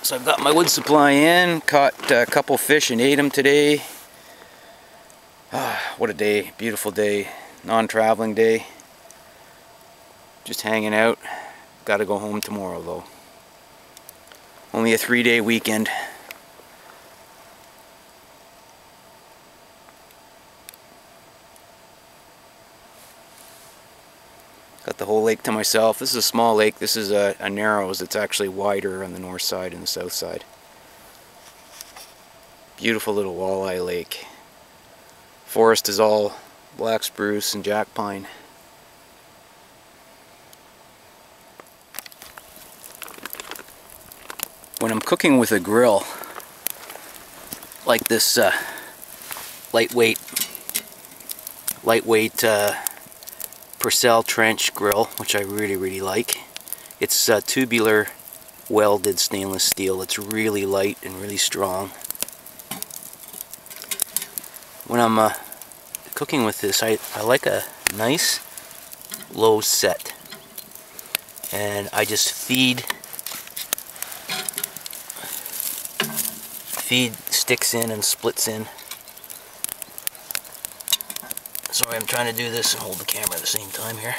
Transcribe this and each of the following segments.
So I've got my wood supply in, caught a couple fish and ate them today. What a day, beautiful day, non-traveling day. Just hanging out. Gotta go home tomorrow though. Only a 3-day weekend. Got the whole lake to myself. This is a small lake. This is a narrows. It's actually wider on the north side and the south side. Beautiful little walleye lake. Forest is all black spruce and jack pine. When I'm cooking with a grill like this lightweight Purcell Trench Grill, which I really like. It's tubular welded stainless steel. It's really light and really strong. When I'm cooking with this, I like a nice low set, and I just feed sticks in and splits in. Sorry, I'm trying to do this and hold the camera at the same time here.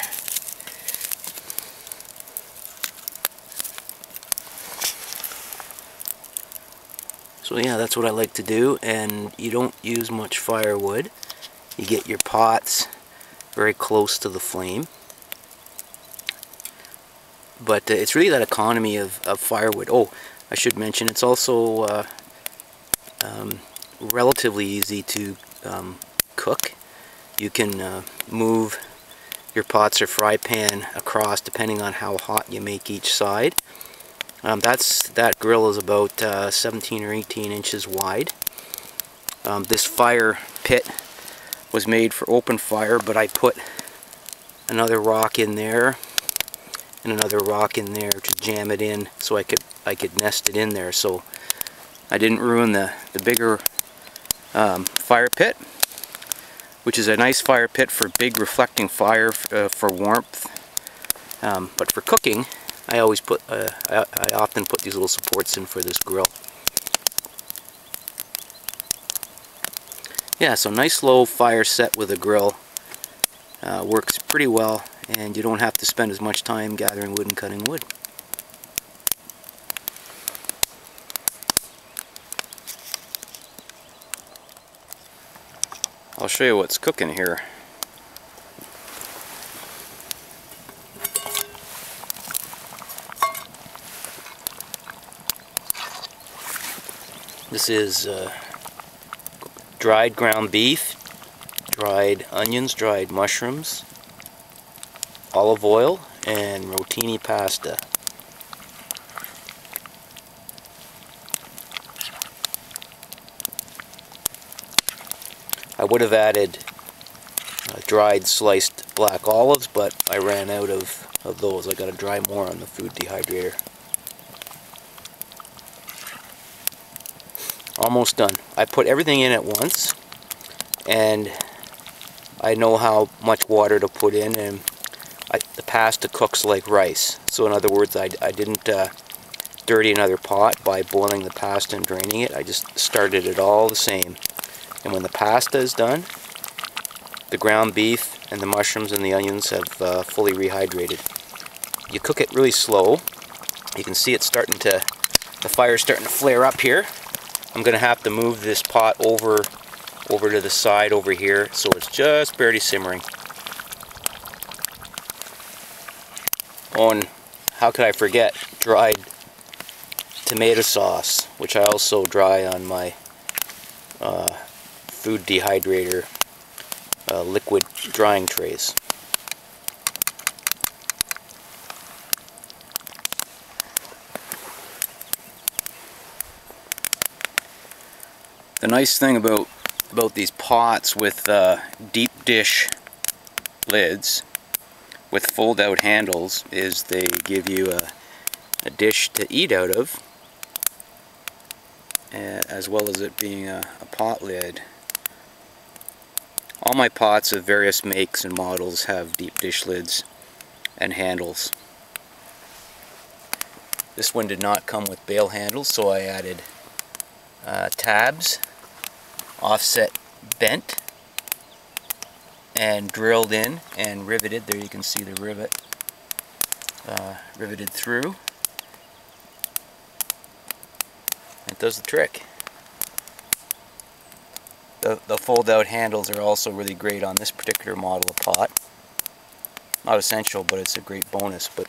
So yeah, that's what I like to do, and you don't use much firewood. You get your pots very close to the flame. But it's really that economy of firewood. Oh, I should mention, it's also relatively easy to cook. You can move your pots or fry pan across depending on how hot you make each side. That grill is about 17 or 18 inches wide. This fire pit was made for open fire, but I put another rock in there and another rock in there to jam it in so I could nest it in there, so I didn't ruin the bigger fire pit, which is a nice fire pit for big reflecting fire for warmth. But for cooking, I always put I often put these little supports in for this grill. Yeah, so nice low fire set with a grill works pretty well, and you don't have to spend as much time gathering wood and cutting wood. I'll show you what's cooking here. This is dried ground beef, dried onions, dried mushrooms, olive oil, and rotini pasta. I would have added dried sliced black olives, but I ran out of those. I got to dry more on the food dehydrator. Almost done. I put everything in at once, and I know how much water to put in, and the pasta cooks like rice. So in other words, I didn't dirty another pot by boiling the pasta and draining it. I just started it all the same. And when the pasta is done, the ground beef and the mushrooms and the onions have fully rehydrated. You cook it really slow. You can see it's starting to, the fire's starting to flare up here. I'm going to have to move this pot over to the side over here, so it's just barely simmering. Oh, and how could I forget dried tomato sauce, which I also dry on my food dehydrator liquid drying trays. The nice thing about these pots with deep dish lids with fold out handles is they give you a dish to eat out of, as well as it being a pot lid. All my pots of various makes and models have deep dish lids and handles. This one did not come with bail handles, so I added tabs, offset bent, and drilled in and riveted. There you can see the rivet riveted through. It does the trick. The fold-out handles are also really great on this particular model of pot. Not essential, but it's a great bonus. But